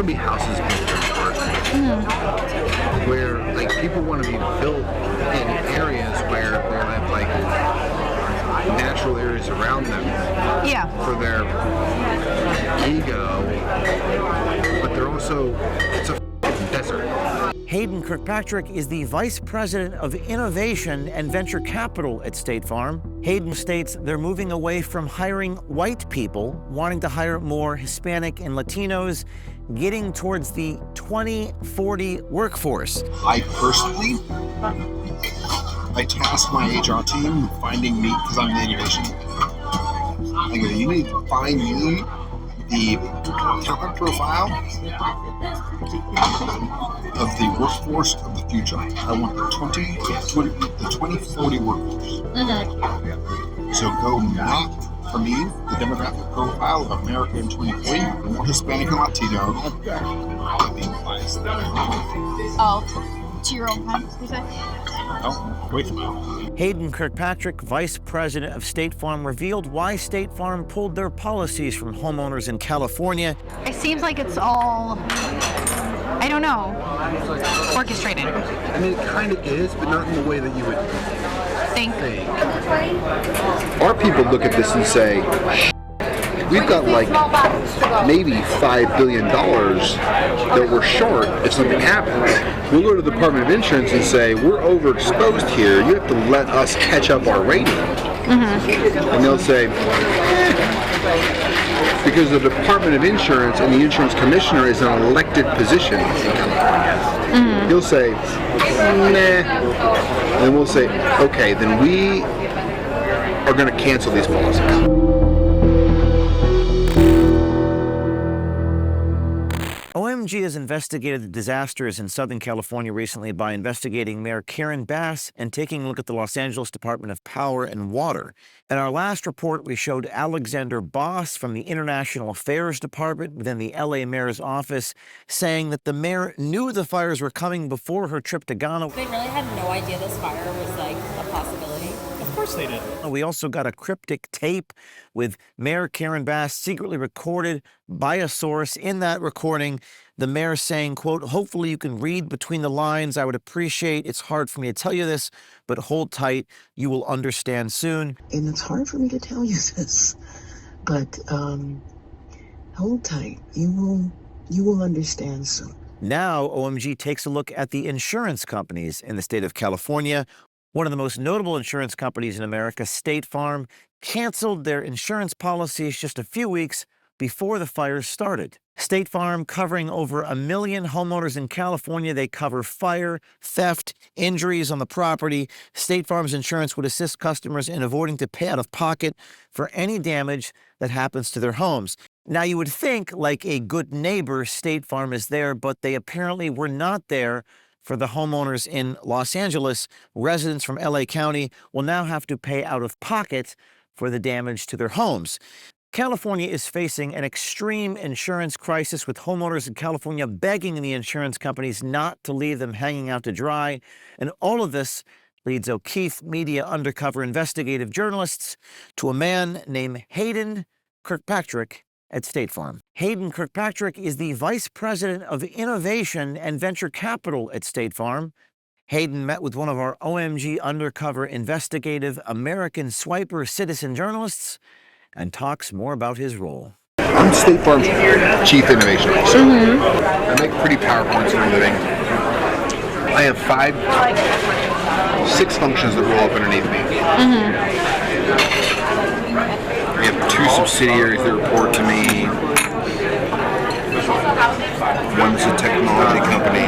never be houses built where like people want to be built in areas where there have like natural areas around them for their ego, but they're also, it's a desert. Haden Kirkpatrick is the Vice President of Innovation and Venture Capital at State Farm. Haden states they're moving away from hiring white people, wanting to hire more Hispanic and Latinos, getting towards the 2040 workforce. I personally, I tasked my HR team with finding me, because I'm the innovation. I go, you need to find me the talent profile of the workforce of the future. I want the 2040 workforce. So go map for me the demographic profile of America in 2040, more Hispanic and Latino. Oh, to your own pen, you say? Oh, wait a minute. Haden Kirkpatrick, Vice President of State Farm, revealed why State Farm pulled their policies from homeowners in California. It seems like it's all, I don't know, orchestrated. I mean, it kind of is, but not in the way that you would Think. Our people look at this and say, we've got like maybe $5 billion that we're short if something happens. We'll go to the Department of Insurance and say, we're overexposed here. You have to let us catch up our rating. And they'll say, because the Department of Insurance and the insurance commissioner is an elected position in California. He'll say, nah. And we'll say, okay, then we are going to cancel these policies. OMG has investigated the disasters in Southern California recently by investigating Mayor Karen Bass and taking a look at the Los Angeles Department of Power and Water. In our last report, we showed Alexander Boss from the International Affairs Department within the LA Mayor's office saying that the mayor knew the fires were coming before her trip to Ghana. They really had no idea this fire was like a possibility. Of course they did. We also got a cryptic tape with Mayor Karen Bass secretly recorded by a source. In that recording, the mayor saying, quote, hopefully you can read between the lines. I would appreciate, it's hard for me to tell you this, but hold tight. You will understand soon. And it's hard for me to tell you this, but hold tight. You will understand soon. Now, OMG takes a look at the insurance companies in the state of California. One of the most notable insurance companies in America, State Farm, canceled their insurance policies just a few weeks before the fires started. State Farm, covering over 1 million homeowners in California. They cover fire, theft, injuries on the property. State Farm's insurance would assist customers in avoiding to pay out of pocket for any damage that happens to their homes. Now, you would think, like a good neighbor, State Farm is there, but they apparently were not there for the homeowners in Los Angeles. Residents from LA County will now have to pay out of pocket for the damage to their homes. California is facing an extreme insurance crisis, with homeowners in California begging the insurance companies not to leave them hanging out to dry. And all of this leads O'Keefe Media undercover investigative journalists to a man named Haden Kirkpatrick at State Farm. Haden Kirkpatrick is the Vice President of Innovation and Venture Capital at State Farm. Haden met with one of our OMG undercover investigative American swiper citizen journalists and talks more about his role. I'm State Farm's Chief Innovation Officer. I make pretty PowerPoints for a living. I have 6 functions that roll up underneath me. We have 2 subsidiaries that report to me. One's a technology company,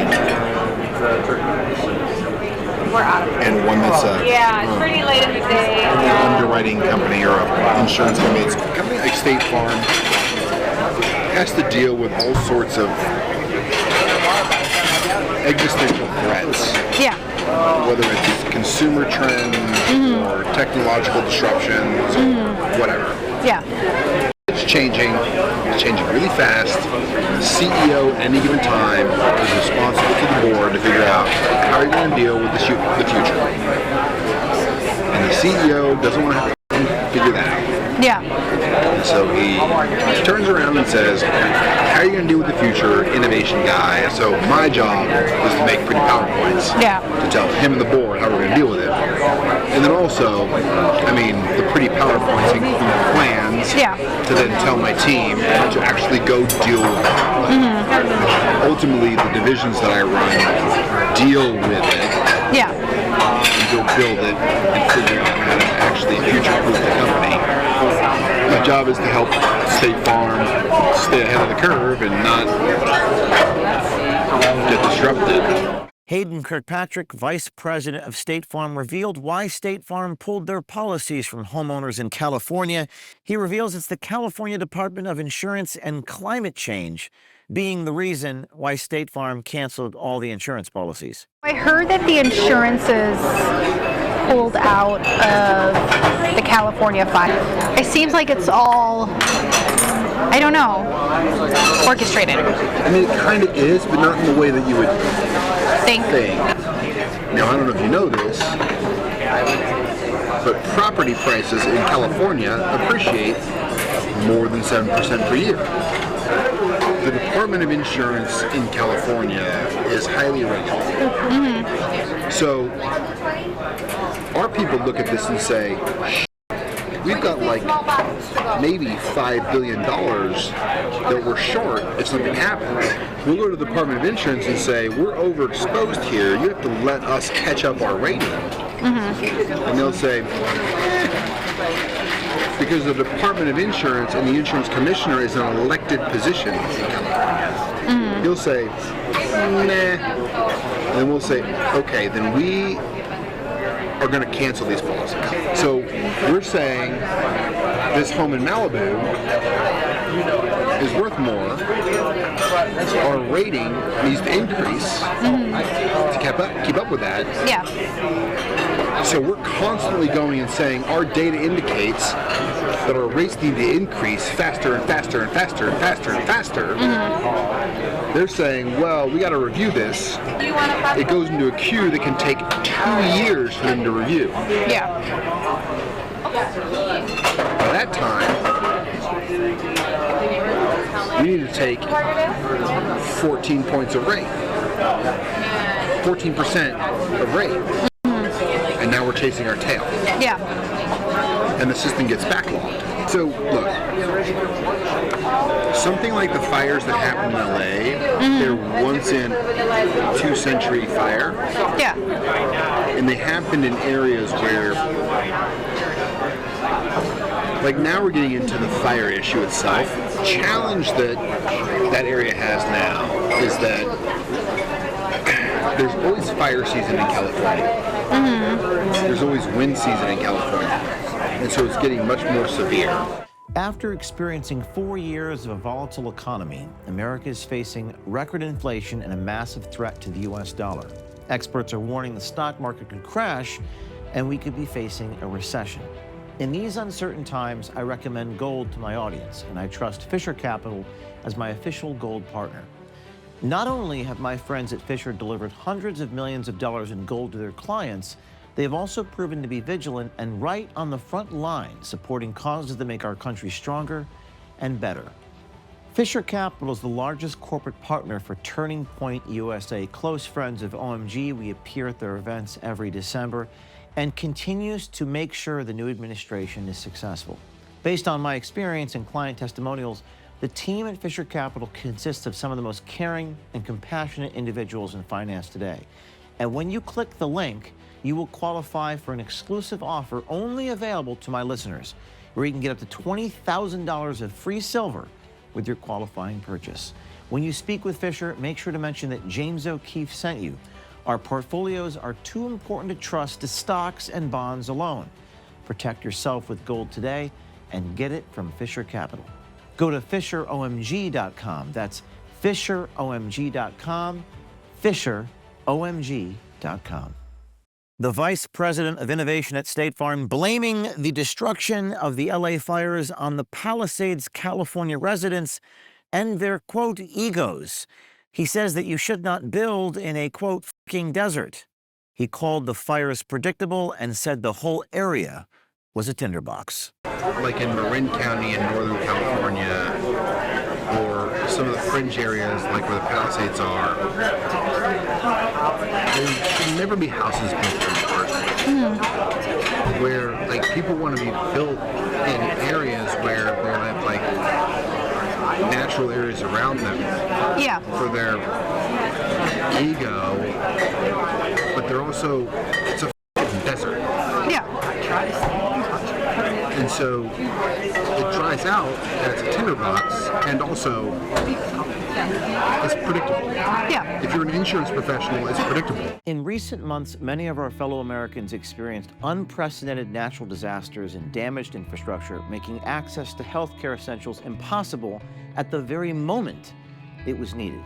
and one that's It's pretty late in the day. an underwriting company or an insurance company. It's a company like State Farm has to deal with all sorts of existential threats. Yeah. Whether it's consumer trends or technological disruptions, whatever. Yeah. It's changing really fast. The CEO at any given time is responsible to the board to figure out how you're going to deal with the future. And the CEO doesn't want to have to figure that out. Yeah. So he turns around and says, how are you going to deal with the future, innovation guy? So my job was to make pretty PowerPoints to tell him and the board how we're going to deal with it. And then also, I mean, the pretty PowerPoints include plans to then tell my team to actually go deal with it. Ultimately, the divisions that I run deal with it. And go build it and figure out how to actually future-proof the company. My job is to help State Farm stay ahead of the curve and not get disrupted. Haden Kirkpatrick, Vice President of State Farm, revealed why State Farm pulled their policies from homeowners in California. He reveals it's the California Department of Insurance and Climate Change being the reason why State Farm canceled all the insurance policies. I heard that the insurances pulled out of the California fire. It seems like it's all, I don't know, orchestrated. I mean, it kind of is, but not in the way that you would think. Now, I don't know if you know this, but property prices in California appreciate more than 7% per year. The Department of Insurance in California is highly regulated. So our people look at this and say, we've got like maybe $5 billion that we're short if something happens. We'll go to the Department of Insurance and say, we're overexposed here. You have to let us catch up our rating. And they'll say, because the Department of Insurance and the insurance commissioner is an elected position in California. He'll say, nah. And then we'll say, okay, then we are going to cancel these policies. So we're saying this home in Malibu is worth more. Our rating needs to increase to keep up with that. So we're constantly going and saying our data indicates that our rates need to increase faster and faster and faster and faster and faster. They're saying, well, we got to review this. It goes into a queue that can take 2 years for them to review. By that time, we need to take 14 points of rate. 14% of rate. And now we're chasing our tail. And the system gets backlogged. So, look, something like the fires that happened in LA, they're once in 2-century fire. And they happened in areas where, like now we're getting into the fire issue itself. The challenge that that area has now is that there's always fire season in California. There's always wind season in California. And so it's getting much more severe. After experiencing 4 years of a volatile economy, America is facing record inflation and a massive threat to the U.S. dollar. Experts are warning the stock market could crash and we could be facing a recession. In these uncertain times, I recommend gold to my audience, and I trust Fisher Capital as my official gold partner. Not only have my friends at Fisher delivered hundreds of millions of dollars in gold to their clients, they have also proven to be vigilant and right on the front line, supporting causes that make our country stronger and better. Fisher Capital is the largest corporate partner for Turning Point USA. Close friends of OMG, we appear at their events every December and continues to make sure the new administration is successful. Based on my experience and client testimonials, the team at Fisher Capital consists of some of the most caring and compassionate individuals in finance today. And when you click the link, you will qualify for an exclusive offer only available to my listeners, where you can get up to $20,000 of free silver with your qualifying purchase. When you speak with Fisher, make sure to mention that James O'Keefe sent you. Our portfolios are too important to trust to stocks and bonds alone. Protect yourself with gold today and get it from Fisher Capital. Go to FisherOMG.com. That's FisherOMG.com, FisherOMG.com. The Vice President of Innovation at State Farm blaming the destruction of the LA fires on the Palisades, California residents and their, quote, egos. He says that you should not build in a, quote, fucking desert. He called the fires predictable and said the whole area was a tinderbox. Like in Marin County in Northern California, or some of the fringe areas like where the Palisades are, there should never be houses built anymore. Where like people want to be built in areas where there are like natural areas around them for their ego, but they're also, it's a desert. And so it dries out, and it's a tinderbox, and also it's predictable. If you're an insurance professional, it's predictable. In recent months, many of our fellow Americans experienced unprecedented natural disasters and damaged infrastructure, making access to healthcare essentials impossible at the very moment it was needed.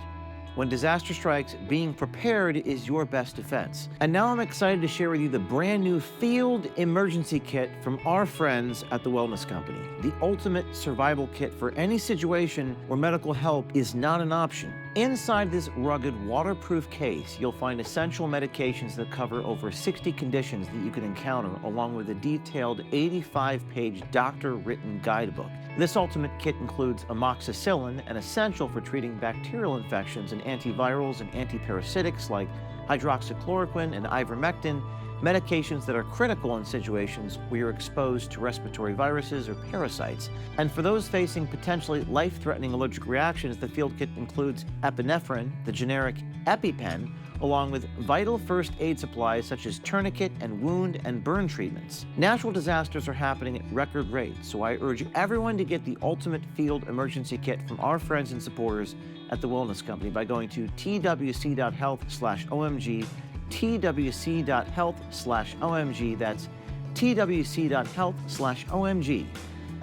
When disaster strikes, being prepared is your best defense. And now I'm excited to share with you the brand new Field Emergency Kit from our friends at the Wellness Company. The ultimate survival kit for any situation where medical help is not an option. Inside this rugged, waterproof case, you'll find essential medications that cover over 60 conditions that you can encounter, along with a detailed 85-page doctor-written guidebook. This ultimate kit includes amoxicillin, an essential for treating bacterial infections, and antivirals and antiparasitics like hydroxychloroquine and ivermectin, medications that are critical in situations where you're exposed to respiratory viruses or parasites. And for those facing potentially life-threatening allergic reactions, the field kit includes epinephrine, the generic EpiPen, along with vital first aid supplies such as tourniquet and wound and burn treatments. Natural disasters are happening at record rates, so I urge everyone to get the ultimate field emergency kit from our friends and supporters at the Wellness Company by going to twc.health/OMG, twc.health/OMG, that's twc.health/OMG.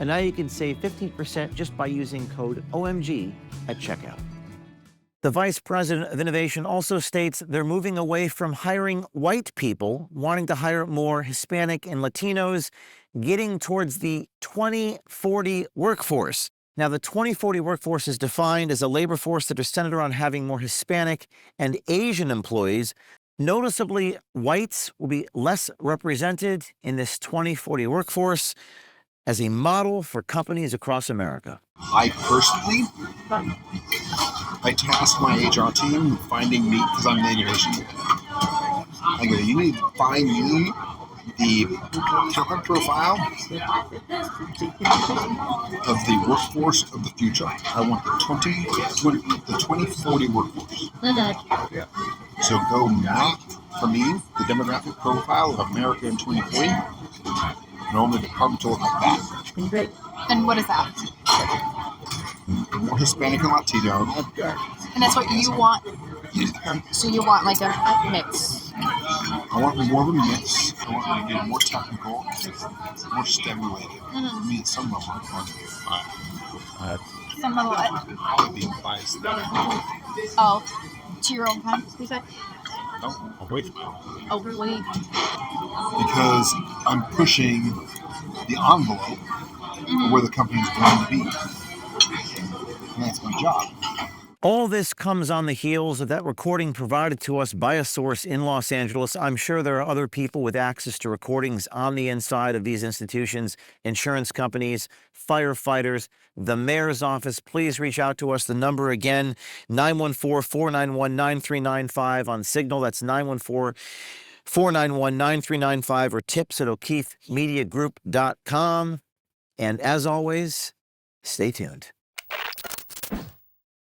And now you can save 15% just by using code OMG at checkout. The Vice President of Innovation also states they're moving away from hiring white people, wanting to hire more Hispanic and Latinos, getting towards the 2040 workforce. Now, the 2040 workforce is defined as a labor force that is centered around having more Hispanic and Asian employees. Noticeably, whites will be less represented in this 2040 workforce as a model for companies across America. I personally, I tasked my HR team finding me, because I'm Native Asian. I go, you need to find me the talent profile of the workforce of the future. I want the 2040 workforce. Yeah. So go map for me the demographic profile of America in 2040. And only the department to look like that. Great. And what is that? More Hispanic and Latino. And that's what you want? So you want like a mix? I want more of a mix. I want them to get more technical, more STEM related. I mean, some of them are fun. Some of what? I'll be biased. Oh, to your own kind, you said? No, away from it. Oh, really? Because I'm pushing the envelope of where the company's going to be. And that's my job. All this comes on the heels of that recording provided to us by a source in Los Angeles. I'm sure there are other people with access to recordings on the inside of these institutions, insurance companies, firefighters, the mayor's office. Please reach out to us. The number again, 914-491-9395 on Signal. That's 914-491-9395 or tips@o'keefemediagroup.com. And as always, stay tuned.